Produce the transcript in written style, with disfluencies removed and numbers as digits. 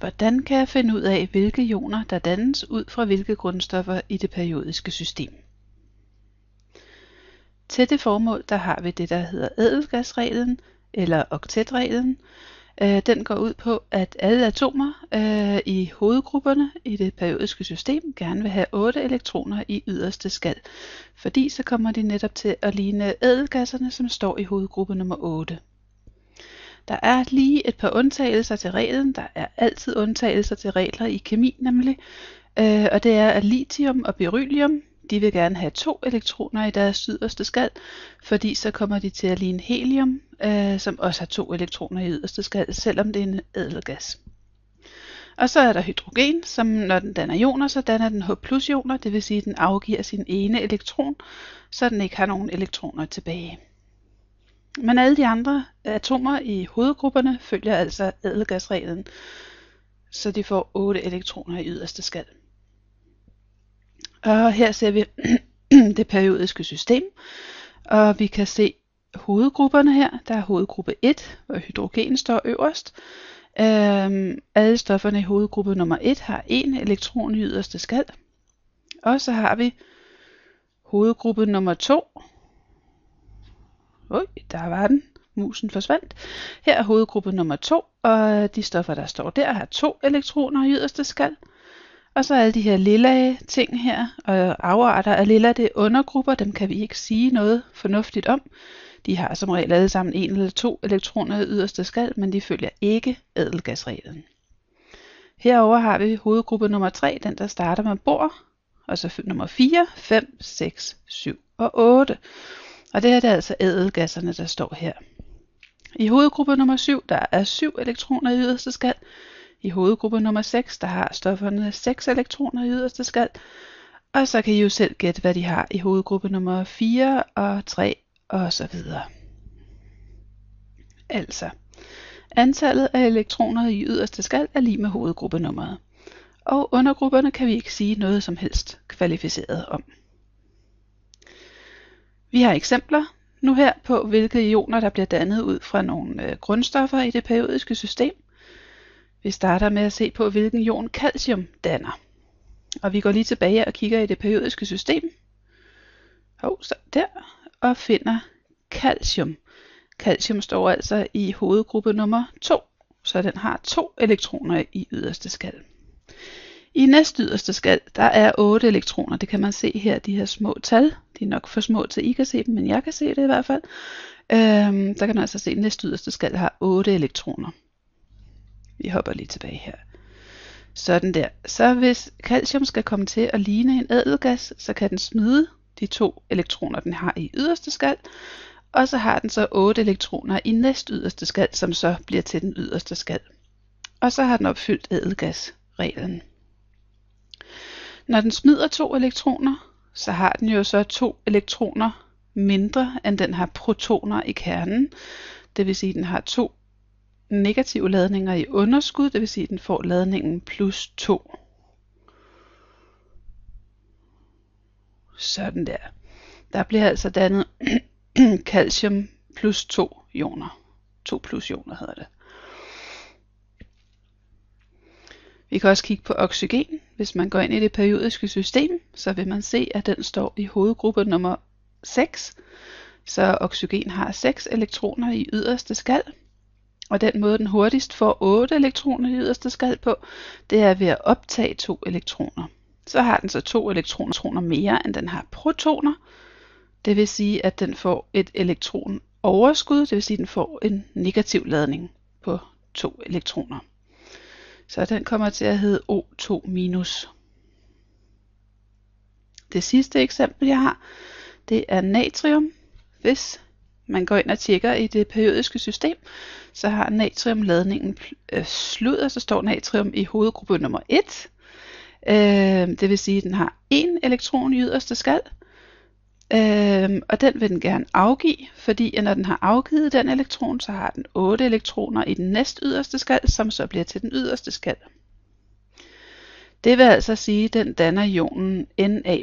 Hvordan kan jeg finde ud af, hvilke ioner der dannes ud fra hvilke grundstoffer i det periodiske system? Til det formål der har vi det, der hedder ædelgasreglen eller oktetreglen. Den går ud på, at alle atomer i hovedgrupperne i det periodiske system gerne vil have 8 elektroner i yderste skal, fordi så kommer de netop til at ligne ædelgasserne, som står i hovedgruppe nummer 8. Der er lige et par undtagelser til reglen. Der er altid undtagelser til regler i kemi nemlig, og det er, at lithium og beryllium, de vil gerne have 2 elektroner i deres yderste skal, fordi så kommer de til at ligne helium, som også har 2 elektroner i yderste skal, selvom det er en ædelgas. Og så er der hydrogen, som når den danner ioner, så danner den H+ ioner, det vil sige, at den afgiver sin ene elektron, så den ikke har nogen elektroner tilbage. Men alle de andre atomer i hovedgrupperne følger altså ædelgasreglen, så de får 8 elektroner i yderste skal. Og her ser vi det periodiske system, og vi kan se hovedgrupperne her. Der er hovedgruppe 1, hvor hydrogen står øverst. Alle stofferne i hovedgruppe nummer 1 har 1 elektron i yderste skal. Og så har vi hovedgruppe nummer 2. Der var den. Musen forsvandt. Her er hovedgruppe nummer 2, og de stoffer, der står der, har 2 elektroner i yderste skal. Og så alle de her lilla ting her, og afarter af lilla, det er undergrupper, dem kan vi ikke sige noget fornuftigt om. De har som regel alle sammen 1 eller 2 elektroner i yderste skal, men de følger ikke ædelgasreglen. Herover har vi hovedgruppe nummer 3, den der starter med bor, og så nummer 4, 5, 6, 7 og 8. Og det her det er altså ædelgasserne, der står her. I hovedgruppe nummer 7, der er 7 elektroner i yderste skal. I hovedgruppe nummer 6, der har stofferne 6 elektroner i yderste skal. Og så kan I jo selv gætte, hvad de har i hovedgruppe nummer 4 og 3 og så videre. Altså, antallet af elektroner i yderste skal er lig med hovedgruppenummeret. Og undergrupperne kan vi ikke sige noget som helst kvalificeret om. Vi har eksempler nu her på, hvilke ioner der bliver dannet ud fra nogle grundstoffer i det periodiske system. Vi starter med at se på, hvilken ion calcium danner. Og vi går lige tilbage og kigger i det periodiske system. Så der. Og finder calcium. Calcium står altså i hovedgruppe nummer 2, så den har 2 elektroner i yderste skal. I næst yderste skal, der er 8 elektroner. Det kan man se her, de her små tal. De er nok for små til, I kan se dem, men jeg kan se det i hvert fald. Der kan man altså se, at næst yderste skal har 8 elektroner. Vi hopper lige tilbage her. Sådan der. Så hvis calcium skal komme til at ligne en ædelgas, så kan den smide de 2 elektroner, den har i yderste skal. Og så har den så 8 elektroner i næst yderste skal, som så bliver til den yderste skal. Og så har den opfyldt ædelgasreglen. Når den smider 2 elektroner, så har den jo så 2 elektroner mindre, end den har protoner i kernen. Det vil sige, at den har 2 negative ladninger i underskud, det vil sige, at den får ladningen +2. Sådan der. Der bliver altså dannet calcium +2 ioner. 2+ ioner hedder det. Vi kan også kigge på oxygen. Hvis man går ind i det periodiske system, så vil man se, at den står i hovedgruppe nummer 6. Så oxygen har 6 elektroner i yderste skal. Og den måde, den hurtigst får 8 elektroner i yderste skal på, det er ved at optage 2 elektroner. Så har den så 2 elektroner mere, end den har protoner. Det vil sige, at den får et elektron overskud, det vil sige, at den får en negativ ladning på 2 elektroner. Så den kommer til at hedde O2-. Det sidste eksempel, jeg har, det er natrium. Hvis man går ind og tjekker i det periodiske system, så har natrium ladningen sludder, så står natrium i hovedgruppe nummer 1. Det vil sige, at den har 1 elektron i yderste skal. Og den vil den gerne afgive, fordi når den har afgivet den elektron, så har den 8 elektroner i den næst yderste skal, som så bliver til den yderste skal. Det vil altså sige, at den danner ionen Na+.